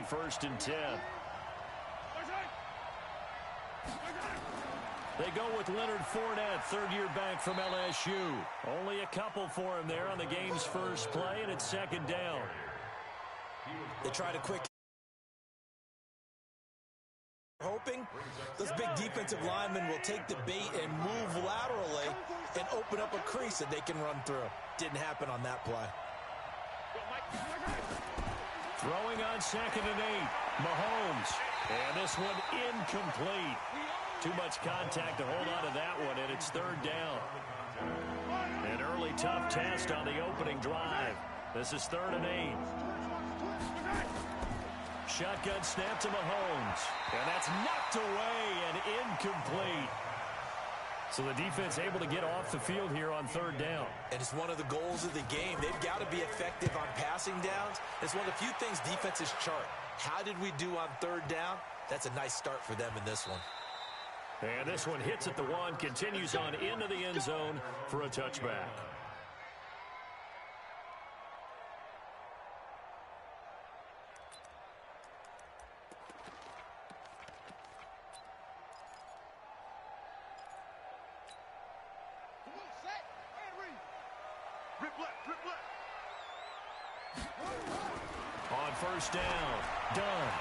first and 10. They go with Leonard Fournette, third-year back from LSU. Only a couple for him there on the game's first play, and it's second down. They try to quick. Hoping those big defensive linemen will take the bait and move laterally and open up a crease that they can run through. Didn't happen on that play. Throwing on 2nd and 8, Mahomes. And this one incomplete. Too much contact to hold on to that one, and it's third down. An early tough test on the opening drive. This is 3rd and 8. Shotgun snap to Mahomes. And that's knocked away and incomplete. So the defense able to get off the field here on 3rd down. And it's one of the goals of the game. They've got to be effective on passing downs. It's one of the few things defenses chart. How did we do on 3rd down? That's a nice start for them in this one. And this one hits at the 1, continues on into the end zone for a touchback. On first down, done.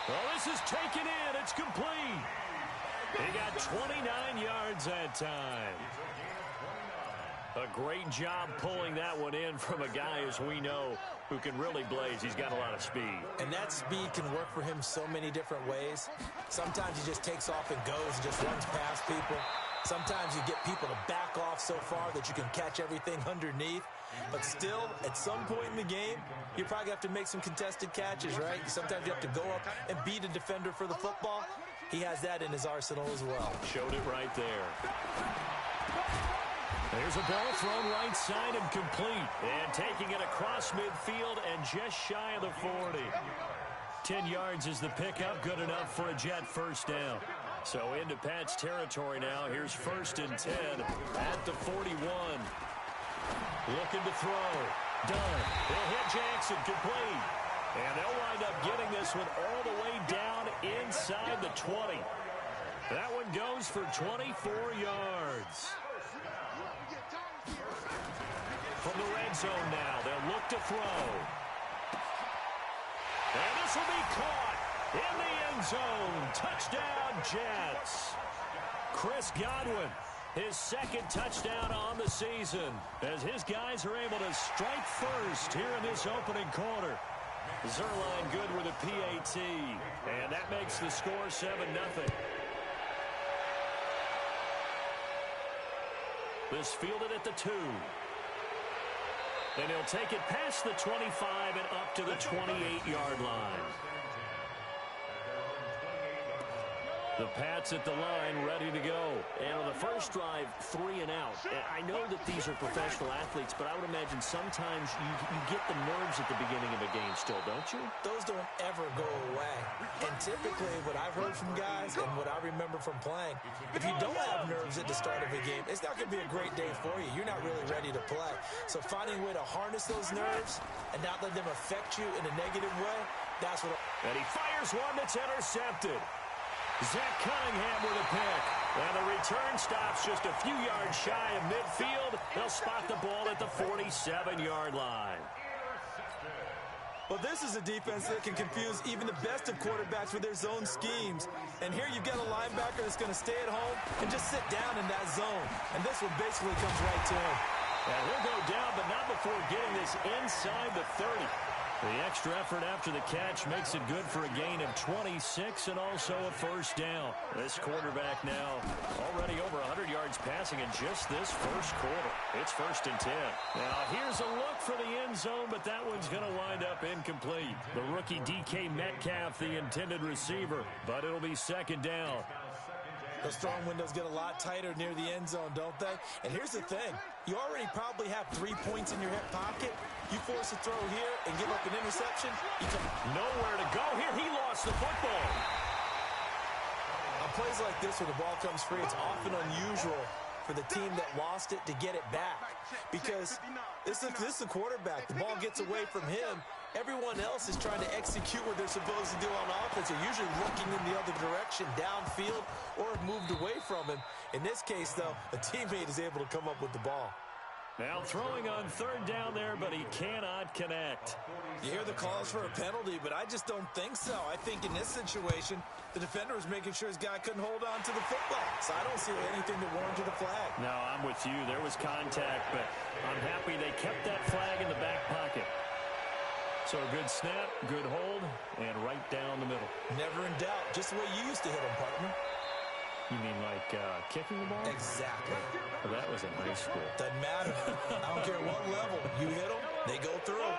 Well, this is taken in. It's complete. He got 29 yards that time. A great job pulling that one in from a guy, as we know, who can really blaze. He's got a lot of speed. And that speed can work for him so many different ways. Sometimes he just takes off and goes and just runs past people. Sometimes you get people to back off so far that you can catch everything underneath. But still, at some point in the game, you probably have to make some contested catches, right? Sometimes you have to go up and beat a defender for the football. He has that in his arsenal as well. Showed it right there. There's a ball thrown right side and complete. And taking it across midfield and just shy of the 40. 10 yards is the pickup. Good enough for a Jet first down. So into Pat's territory now. Here's 1st and 10 at the 41. Looking to throw. Done. He'll hit Jackson. Complete. And they'll wind up getting this one all the way down inside the 20. That one goes for 24 yards. From the red zone now, they'll look to throw. And this will be caught in the end zone. Touchdown, Jets. Chris Godwin, his 2nd touchdown on the season, as his guys are able to strike first here in this opening quarter. Zuerlein good with a PAT, and that makes the score 7-0. This fielded at the 2. And he'll take it past the 25 and up to the 28-yard line. The Pats at the line, ready to go. And on the first drive, 3 and out. And I know that these are professional athletes, but I would imagine sometimes you get the nerves at the beginning of a game still, don't you? Those don't ever go away. And typically, what I've heard from guys and what I remember from playing, if you don't have nerves at the start of a game, it's not going to be a great day for you. You're not really ready to play. So finding a way to harness those nerves and not let them affect you in a negative way, that's what... And he fires one that's intercepted. Zach Cunningham with a pick. And the return stops just a few yards shy of midfield. They'll spot the ball at the 47-yard line. Well, this is a defense that can confuse even the best of quarterbacks with their zone schemes. And here you've got a linebacker that's going to stay at home and just sit down in that zone. And this one basically comes right to him. And he'll go down, but not before getting this inside the 30. The extra effort after the catch makes it good for a gain of 26 and also a first down. This quarterback now already over 100 yards passing in just this first quarter. It's 1st and 10. Now here's a look for the end zone, but that one's going to wind up incomplete. The rookie DK Metcalf, the intended receiver, but it'll be 2nd down. Those throwing windows get a lot tighter near the end zone, don't they? And here's the thing. You already probably have 3 points in your hip pocket. You force a throw here and give up an interception. You come nowhere to go here. He lost the football. On plays like this where the ball comes free, it's often unusual for the team that lost it to get it back. Because this is the quarterback. The ball gets away from him, Everyone else is trying to execute what they're supposed to do on offense. They're usually looking in the other direction, downfield, or have moved away from him. In this case, though, a teammate is able to come up with the ball. Now throwing on third down there, but he cannot connect. You hear the calls for a penalty, but I just don't think so. I think in this situation, the defender was making sure his guy couldn't hold on to the football. So I don't see anything that warranted a flag. No, I'm with you. There was contact, but I'm happy they kept that flag in the back pocket. So a good snap, good hold, and right down the middle. Never in doubt. Just the way you used to hit them, partner. You mean like kicking the ball? Exactly. Well, that was in high school. Doesn't matter. I don't care what level. You hit them, they go through.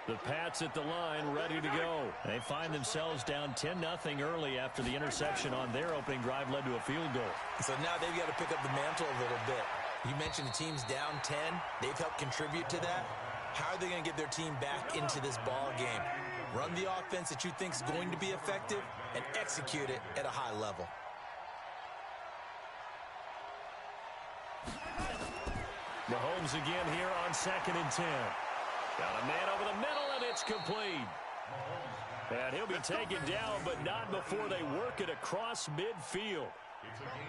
The Pats at the line, ready to go. They find themselves down 10-0 early after the interception on their opening drive led to a field goal. So now they've got to pick up the mantle a little bit. You mentioned the team's down 10. They've helped contribute to that. How are they going to get their team back into this ball game? Run the offense that you think is going to be effective and execute it at a high level. Mahomes again here on 2nd and 10. Got a man over the middle, and it's complete. And he'll be taken down, but not before they work it across midfield.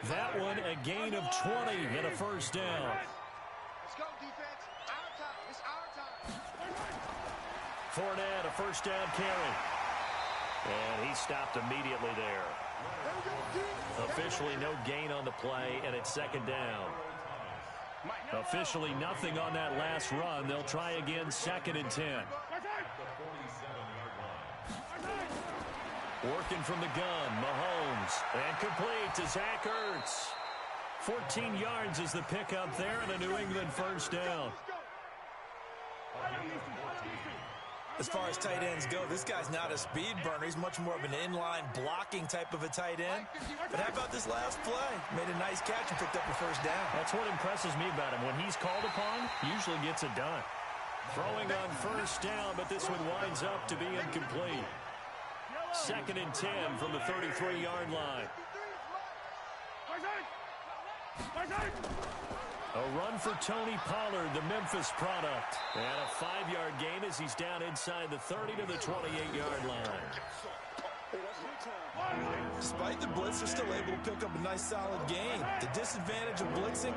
That one, a gain of 20 and a first down. Let's go, defense. Our time. It's our time. Fournette, a first down carry. And he stopped immediately there. Officially no gain on the play, and it's 2nd down. Officially nothing on that last run. They'll try again, 2nd and 10. Working from the gun, Mahomes. And complete to Zach Ertz. 14 yards is the pickup there, and a New England first down. As far as tight ends go, this guy's not a speed burner. He's much more of an inline blocking type of a tight end. But how about this last play? Made a nice catch and picked up a first down. That's what impresses me about him. When he's called upon, usually gets it done. Throwing on first down, but this one winds up to be incomplete. 2nd and 10 from the 33-yard line. A run for Tony Pollard, the Memphis product. And a 5-yard gain as he's down inside the 30 to the 28-yard line. Despite the blitz, they're still able to pick up a nice solid gain. The disadvantage of blitzing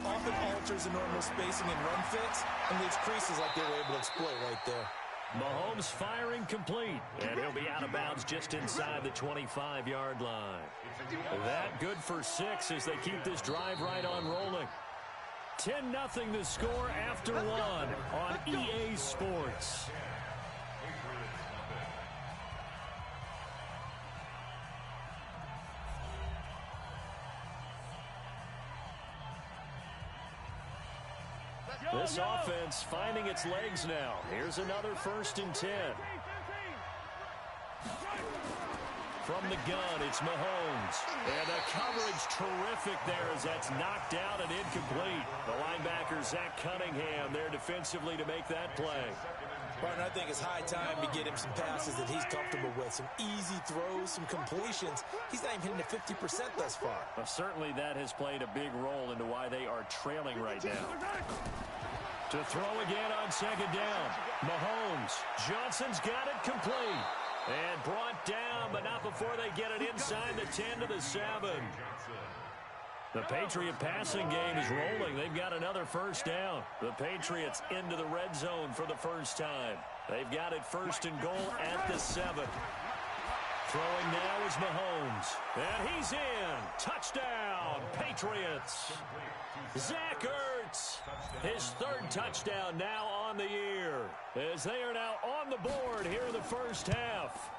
often alters the normal spacing and run fits and leaves creases like they were able to exploit right there. Mahomes firing complete, and he'll be out of bounds just inside the 25-yard line. That good for 6 as they keep this drive right on rolling. 10-0 the score after 1 on EA Sports. This offense finding its legs now. Here's another 1st and 10. From the gun, it's Mahomes. And the coverage terrific there as that's knocked out and incomplete. The linebacker, Zach Cunningham, there defensively to make that play. Martin, I think it's high time to get him some passes that he's comfortable with. Some easy throws, some completions. He's not even hitting the 50% thus far. Well, certainly that has played a big role into why they are trailing right now. To throw again on 2nd down. Mahomes. Johnson's got it complete. And brought down, but not before they get it inside the 10 to the 7. The Patriot passing game is rolling. They've got another first down. The Patriots into the red zone for the first time. They've got it 1st and goal at the 7. Throwing now is Mahomes. And he's in. Touchdown, Patriots. Zach Ertz, his 3rd touchdown now on the year, as they are now on the board here in the first half.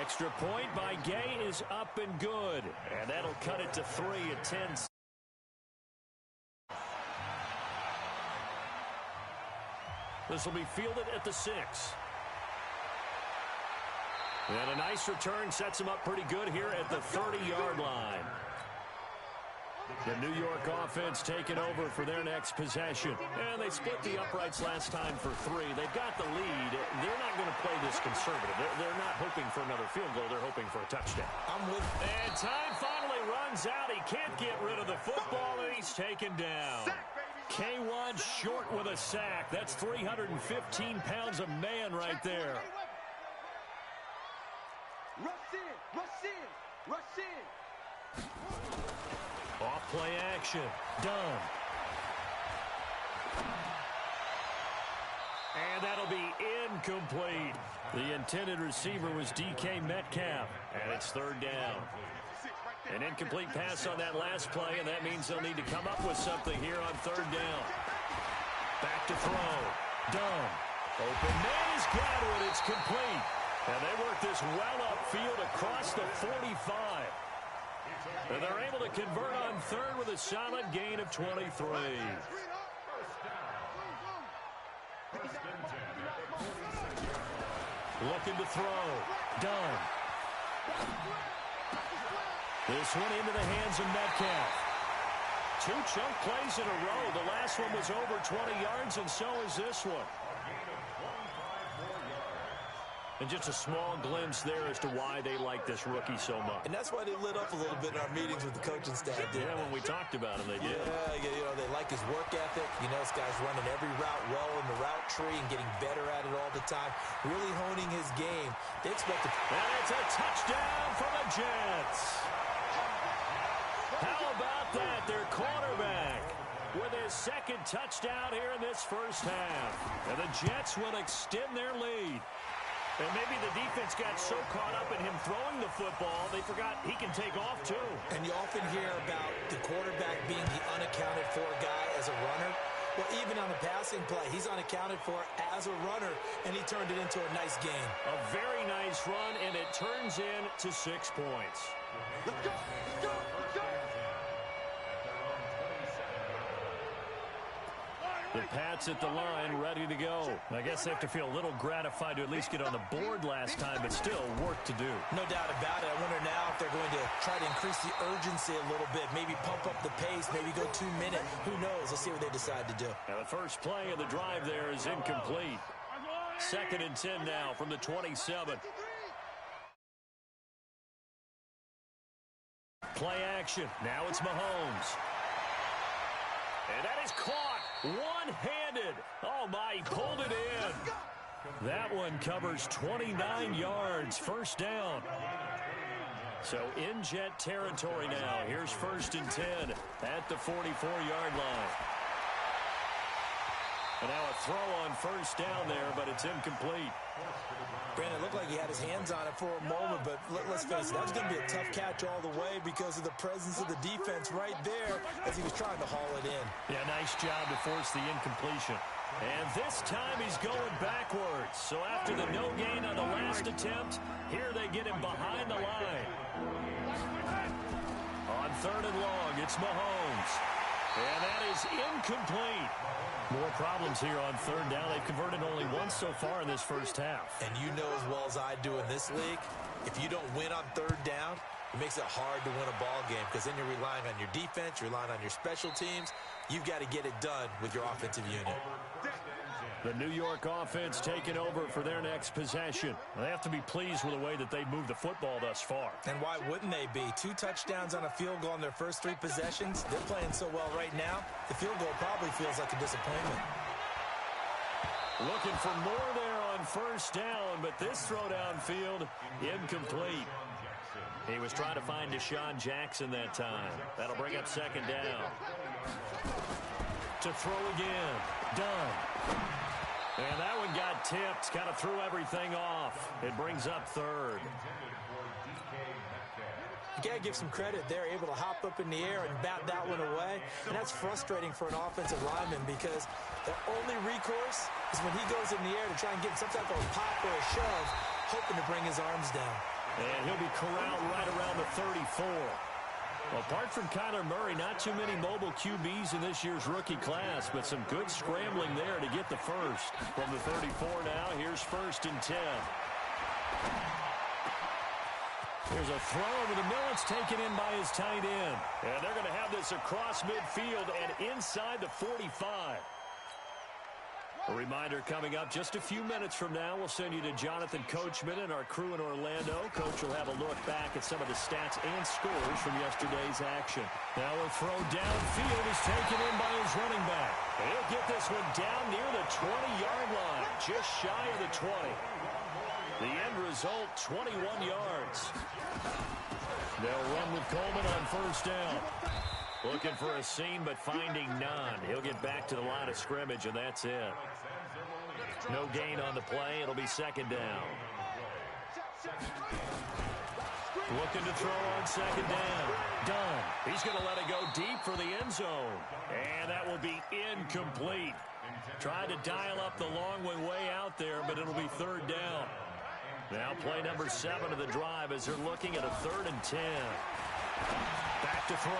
Extra point by Gay is up and good, and that'll cut it to 3 at 10. This will be fielded at the 6. And a nice return sets him up pretty good here at the 30-yard line. The New York offense taking over for their next possession. And they split the uprights last time for 3. They've got the lead. They're not going to play this conservative. They're not hoping for another field goal. They're hoping for a touchdown. And time finally runs out. He can't get rid of the football, and he's taken down. K1 short with a sack. That's 315 pounds of man right there. Rush in, rush in, rush in. Off play action. Done. And that'll be incomplete. The intended receiver was DK Metcalf, and it's third down. An incomplete pass on that last play, and that means they'll need to come up with something here on third down. Back to throw. Dunn. Open man has got it. It's complete. And they work this well upfield across the 45. And they're able to convert on third with a solid gain of 23. Looking to throw. Dunn. This one into the hands of Metcalf. 2 chunk plays in a row. The last one was over 20 yards, and so is this one. And just a small glimpse there as to why they like this rookie so much. And that's why they lit up a little bit in our meetings with the coaching staff. Yeah, when we talked about him, they did. Yeah, you know, they like his work ethic. You know, this guy's running every route well in the route tree and getting better at it all the time. Really honing his game. They expect to... And it's a touchdown for the Jets. How about that? Their quarterback with his second touchdown here in this first half. And the Jets will extend their lead. And maybe the defense got so caught up in him throwing the football, they forgot he can take off too. And you often hear about the quarterback being the unaccounted for guy as a runner. Well, even on the passing play, he's unaccounted for as a runner, and he turned it into a nice game. A very nice run, and it turns into 6 points. Let's go, let's go, let's go. The Pats at the line, ready to go. I guess they have to feel a little gratified to at least get on the board last time, but still work to do. No doubt about it. I wonder now if they're going to try to increase the urgency a little bit, maybe pump up the pace, maybe go 2 minute. Who knows? Let's see what they decide to do. Now the first play of the drive there is incomplete. 2nd and 10 now from the 27. Play action. Now it's Mahomes. And that is caught. One-handed. Oh, my, he pulled it in. That one covers 29 yards. First down. So in Jet territory now. Here's 1st and 10 at the 44-yard line. And now a throw on first down there, but it's incomplete. Brandon, it looked like he had his hands on it for a moment, but let's face it, that was going to be a tough catch all the way because of the presence of the defense right there as he was trying to haul it in. Yeah, nice job to force the incompletion. And this time he's going backwards. So after the no gain on the last attempt, here they get him behind the line. On 3rd and long, it's Mahomes. And that is incomplete. More problems here on 3rd down. They've converted only once so far in this first half. And you know as well as I do in this league, if you don't win on 3rd down, it makes it hard to win a ball game because then you're relying on your defense, you're relying on your special teams. You've got to get it done with your offensive unit. The New York offense taking over for their next possession. They have to be pleased with the way that they've moved the football thus far. And why wouldn't they be? 2 touchdowns on a field goal in their first 3 possessions. They're playing so well right now, the field goal probably feels like a disappointment. Looking for more there on first down, but this throw downfield, incomplete. He was trying to find Deshaun Jackson that time. That'll bring up 2nd down. To throw again. Done. And that one got tipped. Kind of threw everything off. It brings up 3rd. You got to give some credit. They're able to hop up in the air and bat that one away. And that's frustrating for an offensive lineman because their only recourse is when he goes in the air to try and get some type of pop or a shove, hoping to bring his arms down. And he'll be corralled right around the 34. Apart from Kyler Murray, not too many mobile QBs in this year's rookie class, but some good scrambling there to get the first. From the 34 now, here's 1st and 10. There's a throw over the middle. It's taken in by his tight end. And they're going to have this across midfield and inside the 45. A reminder coming up just a few minutes from now, we'll send you to Jonathan Coachman and our crew in Orlando. Coach will have a look back at some of the stats and scores from yesterday's action. Now a throw downfield is taken in by his running back. He'll get this one down near the 20-yard line, just shy of the 20. The end result, 21 yards. They'll run with Coleman on first down. Looking for a seam, but finding none. He'll get back to the line of scrimmage, and that's it. No gain on the play. It'll be second down. Looking to throw on second down. Done. He's going to let it go deep for the end zone. And that will be incomplete. Tried to dial up the long way out there, but it'll be third down. Now play number 7 of the drive as they're looking at a 3rd and 10. Back to throw.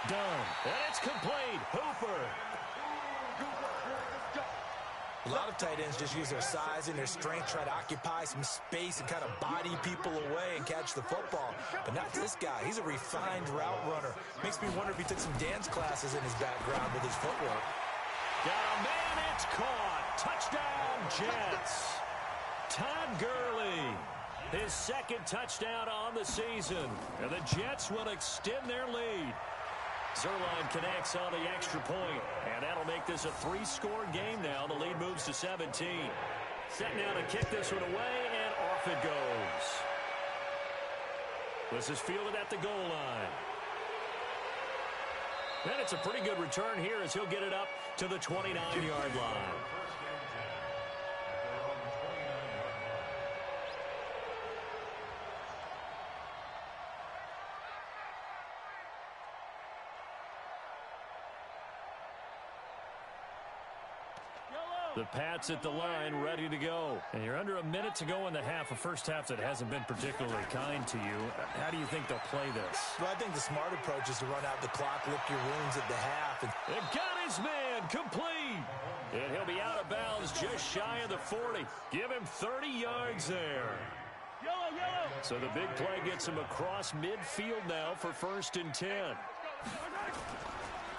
Done. And it's complete. Hooper. A lot of tight ends just use their size and their strength, try to occupy some space and kind of body people away and catch the football. But not this guy. He's a refined route runner. Makes me wonder if he took some dance classes in his background with his footwork. Got a man. It's caught. Touchdown, Jets. Todd Gurley. His second touchdown on the season. And the Jets will extend their lead. Zuerlein connects on the extra point, and that'll make this a 3-score game now. The lead moves to 17. Set now to kick this one away, and off it goes. This is fielded at the goal line. And it's a pretty good return here as he'll get it up to the 29-yard line. The Pats at the line, ready to go. And you're under a minute to go in the half, a first half that hasn't been particularly kind to you. How do you think they'll play this? Well, I think the smart approach is to run out the clock, lick your wounds at the half. They've got his man, complete. And he'll be out of bounds just shy of the 40. Give him 30 yards there. So the big play gets him across midfield now for 1st and 10.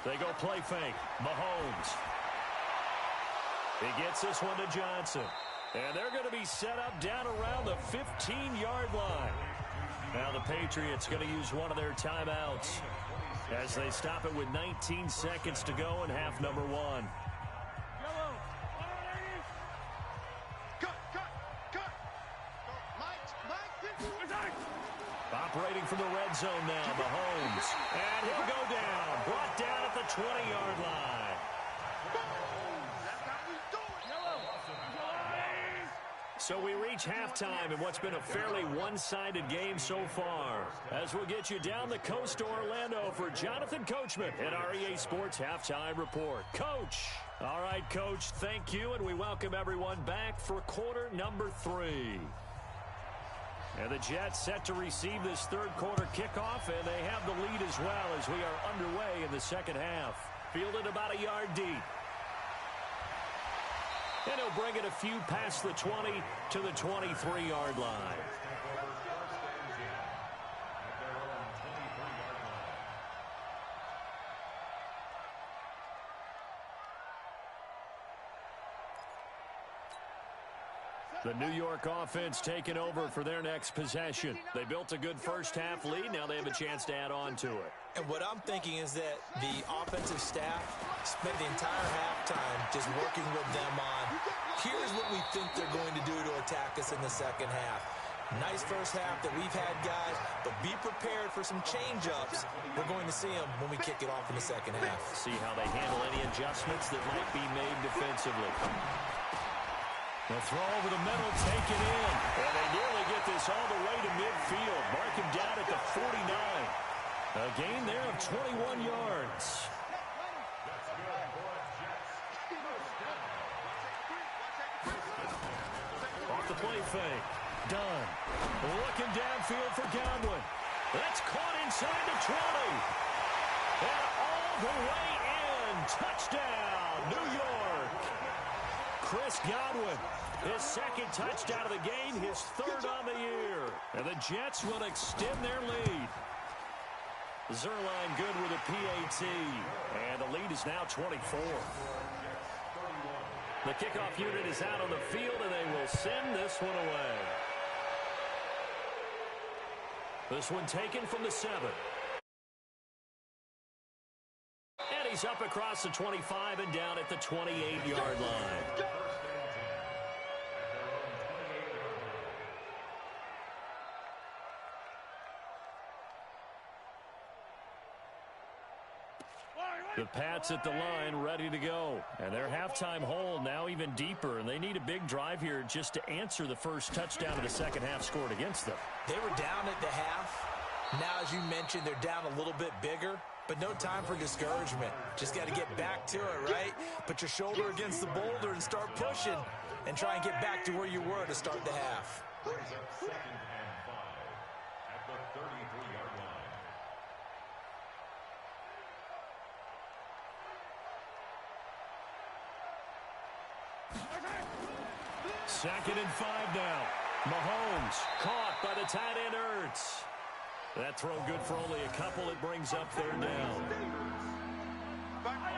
They go play fake. Mahomes. He gets this one to Johnson. And they're going to be set up down around the 15-yard line. Now the Patriots going to use one of their timeouts as they stop it with 19 seconds to go in half number 1. Operating from the red zone now, Mahomes. And he'll go down. Brought down at the 20-yard line. So we reach halftime in what's been a fairly one-sided game so far. As we'll get you down the coast to Orlando for Jonathan Coachman at our EA Sports Halftime Report. Coach. All right, Coach, thank you, and we welcome everyone back for quarter number 3. And the Jets set to receive this third quarter kickoff, and they have the lead as well as we are underway in the second half. Fielded about a yard deep. And he'll bring it a few past the 20 to the 23-yard line. The New York offense taking over for their next possession. They built a good first half lead. Now they have a chance to add on to it. And what I'm thinking is that the offensive staff spent the entire halftime just working with them on, here's what we think they're going to do to attack us in the second half. Nice first half that we've had, guys, but be prepared for some change-ups. We're going to see them when we kick it off in the second half. See how they handle any adjustments that might be made defensively. The throw over the middle, taken in. And they nearly get this all the way to midfield. Mark him down at the 49. A gain there of 21 yards. Off the play fake. Done. Looking downfield for Godwin. That's caught inside the 20. And all the way in. Touchdown, New York. Chris Godwin, his second touchdown of the game, his third on the year. And the Jets will extend their lead. Zuerlein good with a PAT. And the lead is now 24. The kickoff unit is out on the field, and they will send this one away. This one taken from the 7. And he's up across the 25 and down at the 28-yard line. The Pats at the line ready to go. And their halftime hole now even deeper. And they need a big drive here just to answer the first touchdown of the second half scored against them. They were down at the half. Now, as you mentioned, they're down a little bit bigger. But no time for discouragement. Just got to get back to it, right? Put your shoulder against the boulder and start pushing. And try and get back to where you were to start the half. Second and 5 at the 33-yard line. Second and 5 now. Mahomes caught by the tight end Ertz. That throw good for only a couple. It brings up third down.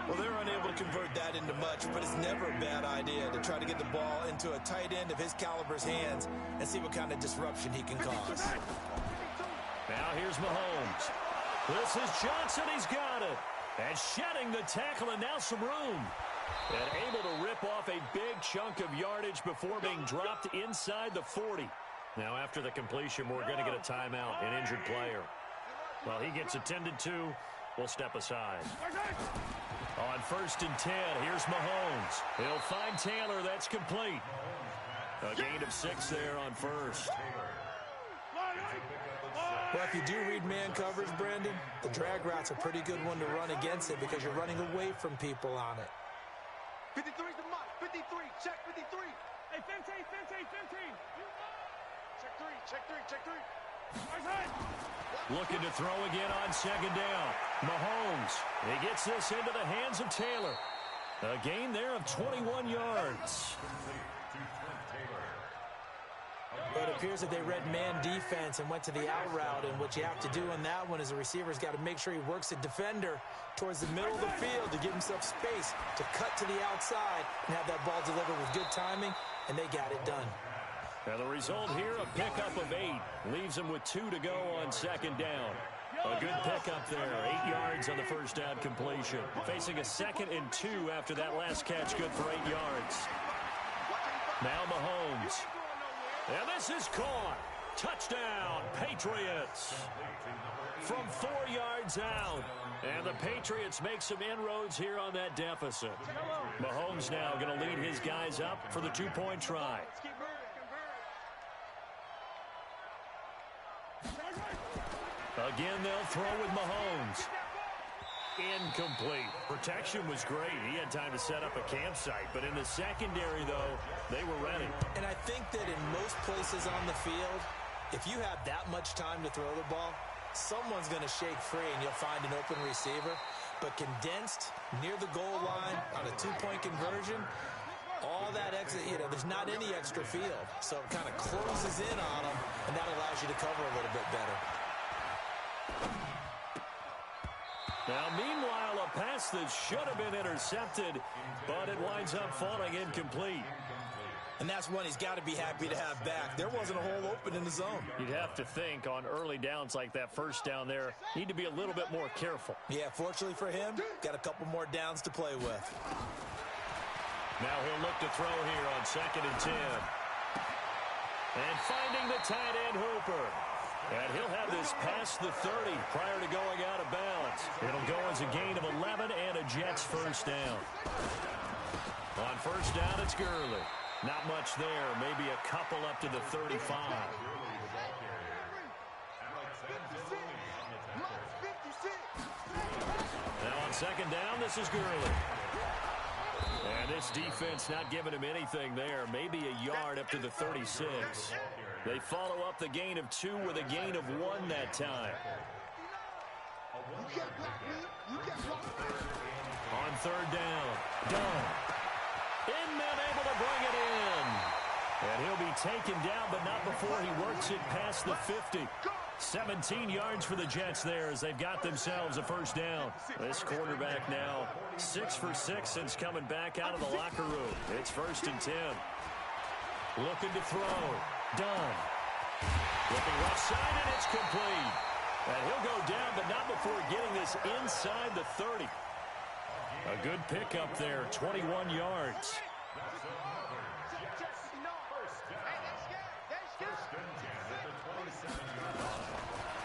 Well, they're unable to convert that into much, but it's never a bad idea to try to get the ball into a tight end of his caliber's hands and see what kind of disruption he can cause. Now here's Mahomes. This is Johnson. He's got it. And shedding the tackle, and now some room. And able to rip off a big chunk of yardage before being dropped inside the 40. Now after the completion, we're going to get a timeout, an injured player. Well, he gets attended to. We'll step aside. On 1st and 10, here's Mahomes. He'll find Taylor. That's complete. A gain of 6 there on 1st. Well, if you do read man coverage, Brandon, the drag route's a pretty good one to run against it because you're running away from people on it. 53's the mark. 53. Check 53. Hey, 15. Check 3. Looking to throw again on 2nd down. Mahomes. He gets this into the hands of Taylor. A gain there of 21 yards. But it appears that they read man defense and went to the out route, and what you have to do on that one is the receiver's got to make sure he works the defender towards the middle of the field to give himself space to cut to the outside and have that ball delivered with good timing, and they got it done. And the result here, a pickup of 8. Leaves them with 2 to go on 2nd down. A good pickup there, 8 yards on the first down completion. Facing a 2nd and 2 after that last catch, good for 8 yards. Now Mahomes. And this is caught. Touchdown, Patriots. From 4 yards out. And the Patriots make some inroads here on that deficit. Mahomes now going to lead his guys up for the 2-point try. Again, they'll throw with Mahomes. Incomplete. Protection was great. He had time to set up a campsite. But in the secondary, though, they were ready. And I think that in most places on the field, if you have that much time to throw the ball, someone's going to shake free and you'll find an open receiver. But condensed, near the goal line, on a 2-point conversion, all that extra, there's not any extra field. So it kind of closes in on them, and that allows you to cover a little bit better. Now, meanwhile, a pass that should have been intercepted, but it winds up falling incomplete. And that's one he's got to be happy to have back. There wasn't a hole open in the zone. You'd have to think on early downs like that first down there, need to be a little bit more careful. Yeah, fortunately for him, got a couple more downs to play with. Now he'll look to throw here on 2nd and 10. And finding the tight end Hooper. And he'll have this past the 30 prior to going out of bounds. It'll go as a gain of 11 and a Jets first down. On 1st down, it's Gurley. Not much there. Maybe a couple up to the 35. Now on 2nd down, this is Gurley. And this defense not giving him anything there. Maybe a yard up to the 36. They follow up the gain of 2 with a gain of 1 that time. On 3rd down, Dunn. Inman able to bring it in. And he'll be taken down, but not before he works it past the 50. 17 yards for the Jets there as they've got themselves a first down. This quarterback now 6 for 6 since coming back out of the locker room. It's 1st and 10. Looking to throw. Done. Looking left side, and it's complete. And he'll go down, but not before getting this inside the 30. A good pickup there, 21 yards.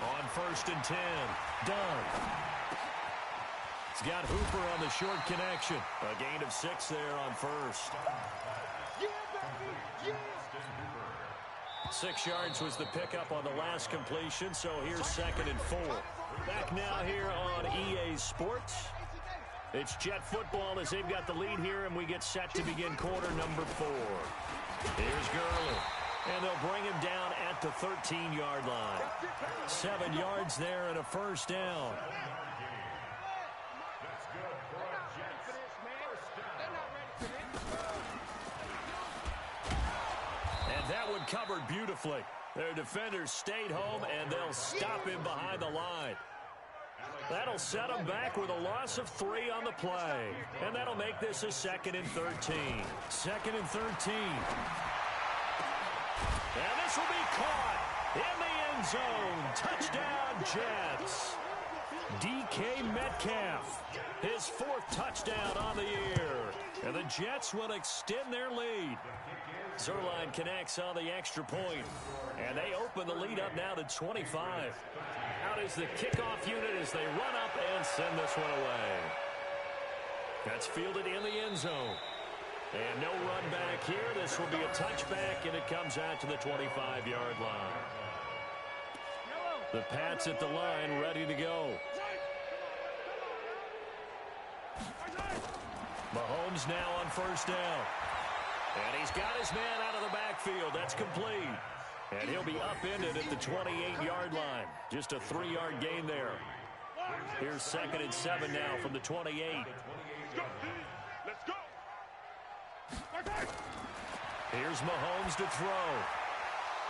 On 1st and 10. Done. He's got Hooper on the short connection. A gain of 6 there on 1st. 6 yards was the pickup on the last completion, so here's 2nd and 4. Back now here on EA Sports. It's Jet football as they've got the lead here, and we get set to begin quarter number 4. Here's Gurley, and they'll bring him down at the 13-yard line. 7 yards there and a first down. And that one covered beautifully. Their defenders stayed home, and they'll stop him behind the line. That'll set them back with a loss of 3 on the play. And that'll make this a 2nd and 13. 2nd and 13. And this will be caught in the end zone. Touchdown, Jets. DK Metcalf, his 4th touchdown on the year. And the Jets will extend their lead. Zuerlein connects on the extra point. And they open the lead up now to 25. Out is the kickoff unit as they run up and send this one away. That's fielded in the end zone. And no run back here. This will be a touchback, and it comes out to the 25-yard line. The Pats at the line, ready to go. Mahomes now on 1st down. And he's got his man out of the backfield. That's complete. And he'll be upended at the 28-yard line. Just a 3-yard gain there. Here's 2nd and 7 now from the 28. Let's go. Here's Mahomes to throw.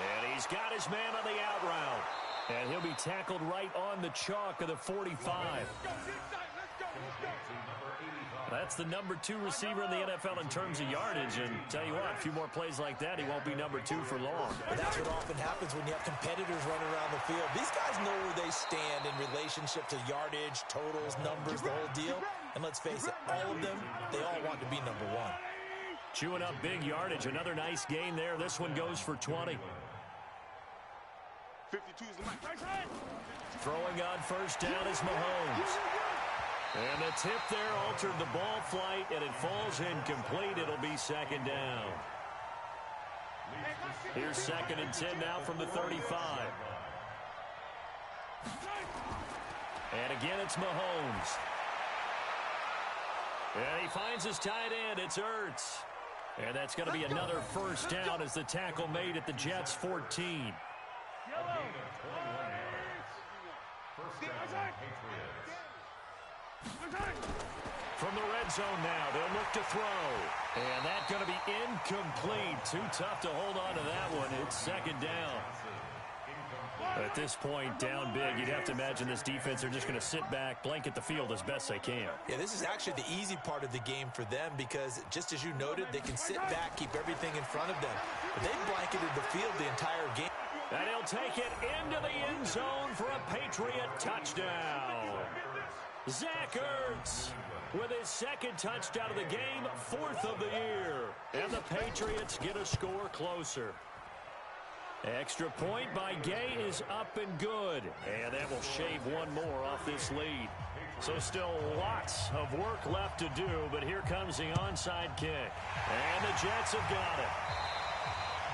And he's got his man on the out route. And he'll be tackled right on the chalk of the 45. That's the number 2 receiver in the NFL in terms of yardage. And tell you what, a few more plays like that, he won't be number 2 for long. But that's what often happens when you have competitors running around the field. These guys know where they stand in relationship to yardage, totals, numbers, the whole deal. And let's face it, all of them, they all want to be number 1. Chewing up big yardage. Another nice gain there. This one goes for 20. 52 is the mic. Throwing on 1st down is Mahomes. And the tip there altered the ball flight, and it falls incomplete. It'll be 2nd down. Here's 2nd and 10 now from the 35. And again, it's Mahomes. And he finds his tight end. It's Ertz. And that's going to be another first down as the tackle made at the Jets' 14. From the red zone now, they'll look to throw. And that's going to be incomplete. Too tough to hold on to that one. It's 2nd down. At this point, down big, you'd have to imagine this defense, they're just going to sit back, blanket the field as best they can. Yeah, this is actually the easy part of the game for them because, just as you noted, they can sit back, keep everything in front of them. But they've blanketed the field the entire game. And he'll take it into the end zone for a Patriot touchdown. Zach Ertz with his 2nd touchdown of the game, 4th of the year. And the Patriots get a score closer. Extra point by Gay is up and good. And that will shave one more off this lead. So still lots of work left to do, but here comes the onside kick. And the Jets have got it.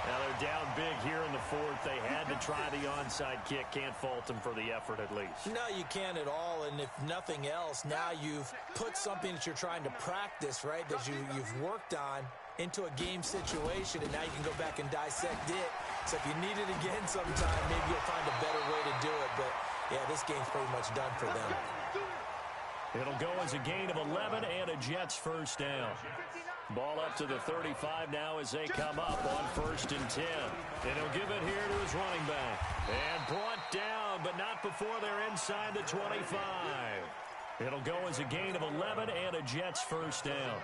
Now they're down big here in the 4th. They had to try the onside kick. Can't fault them for the effort at least. No, you can't at all. And if nothing else, now you've put something that you're trying to practice, right, that you've worked on into a game situation, and now you can go back and dissect it. So if you need it again sometime, maybe you'll find a better way to do it. But, yeah, this game's pretty much done for them. It'll go as a gain of 11 and a Jets first down. Ball up to the 35 now as they come up on 1st and 10. And he'll give it here to his running back. And brought down, but not before they're inside the 25. It'll go as a gain of 11 and a Jets first down.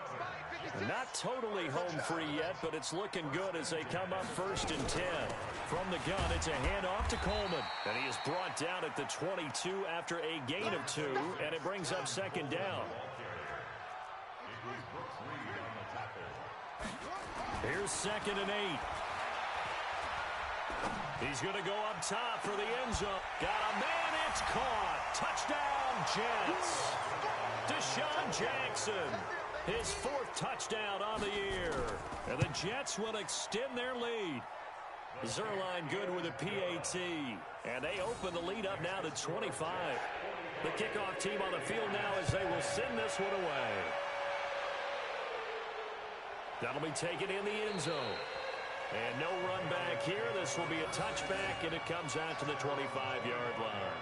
Not totally home free yet, but it's looking good as they come up 1st and 10. From the gun, it's a handoff to Coleman. And he is brought down at the 22 after a gain of 2, and it brings up 2nd down. Here's 2nd and 8. He's going to go up top for the end zone. Got a man, it's caught. Touchdown, Jets. Deshaun Jackson, his 4th touchdown on the year. And the Jets will extend their lead. Zerline good with a PAT. And they open the lead up now to 25. The kickoff team on the field now as they will send this one away. That'll be taken in the end zone. And no run back here. This will be a touchback, and it comes out to the 25-yard line.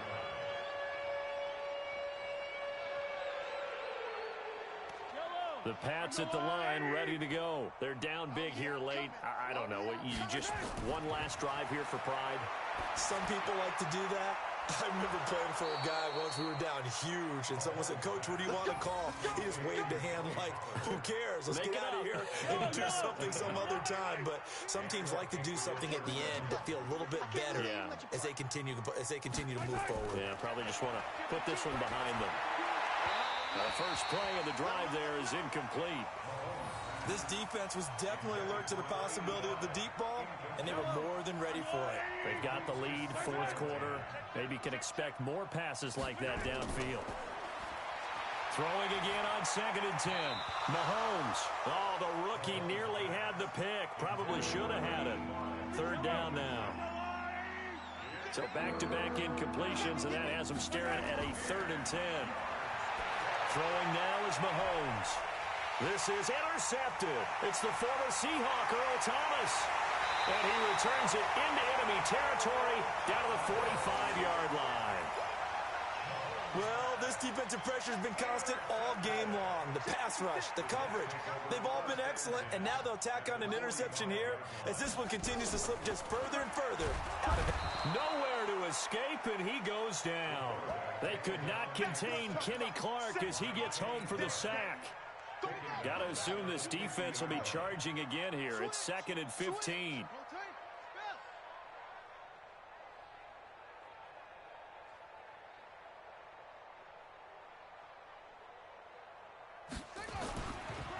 The Pats at the line, ready to go. They're down big here late. I don't know. You just one last drive here for pride? Some people like to do that. I remember playing for a guy once. We were down huge, and someone said, "Coach, what do you want to call?" He just waved a hand like, who cares? Let's get out of here and do something some other time. But some teams like to do something at the end to feel a little bit better as they continue to move forward. Yeah, probably just want to put this one behind them. The first play of the drive there is incomplete. This defense was definitely alert to the possibility of the deep ball, and they were more than ready for it. They've got the lead, 4th quarter. Maybe can expect more passes like that downfield. Throwing again on 2nd and 10. Mahomes. Oh, the rookie nearly had the pick. Probably should have had it. 3rd down now. So back-to-back incompletions, and that has them staring at a 3rd and 10. Throwing now is Mahomes. This is intercepted. It's the former Seahawk, Earl Thomas. And he returns it into enemy territory down to the 45-yard line. Well, this defensive pressure has been constant all game long. The pass rush, the coverage, they've all been excellent, and now they'll tack on an interception here as this one continues to slip just further and further out of it. Nowhere to escape, and he goes down. They could not contain Kenny Clark as he gets home for the sack. Got to assume this defense will be charging again here. It's 2nd and 15.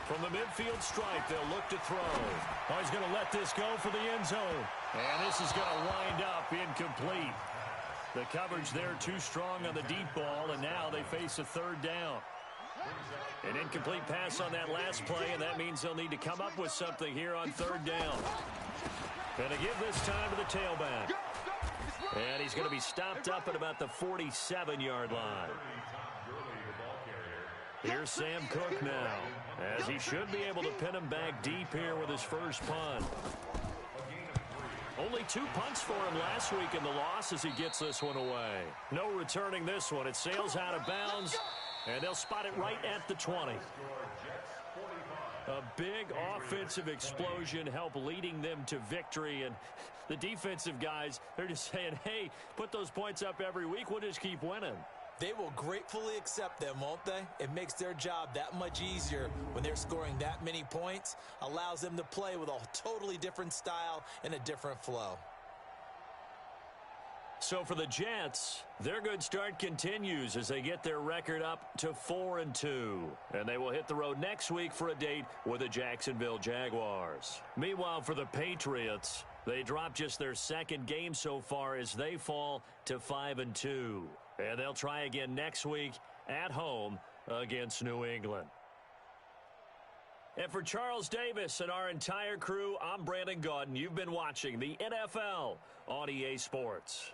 From the midfield stripe, they'll look to throw. Oh, he's going to let this go for the end zone. And this is going to wind up incomplete. The coverage there too strong on the deep ball, and now they face a 3rd down. An incomplete pass on that last play, and that means they'll need to come up with something here on 3rd down. Going to give this time to the tailback. And he's going to be stopped up at about the 47-yard line. Here's Sam Cook now, as he should be able to pin him back deep here with his first punt. Only 2 punts for him last week in the loss as he gets this one away. No returning this one. It sails out of bounds, and they'll spot it right at the 20. A big offensive explosion helped leading them to victory, and the defensive guys, they're just saying, hey, put those points up every week. We'll just keep winning. They will gratefully accept them, won't they? It makes their job that much easier when they're scoring that many points. Allows them to play with a totally different style and a different flow. So for the Jets, their good start continues as they get their record up to 4-2. And they will hit the road next week for a date with the Jacksonville Jaguars. Meanwhile, for the Patriots, they dropped just their 2nd game so far as they fall to 5-2. And they'll try again next week at home against New England. And for Charles Davis and our entire crew, I'm Brandon Gaudin. You've been watching the NFL on EA Sports.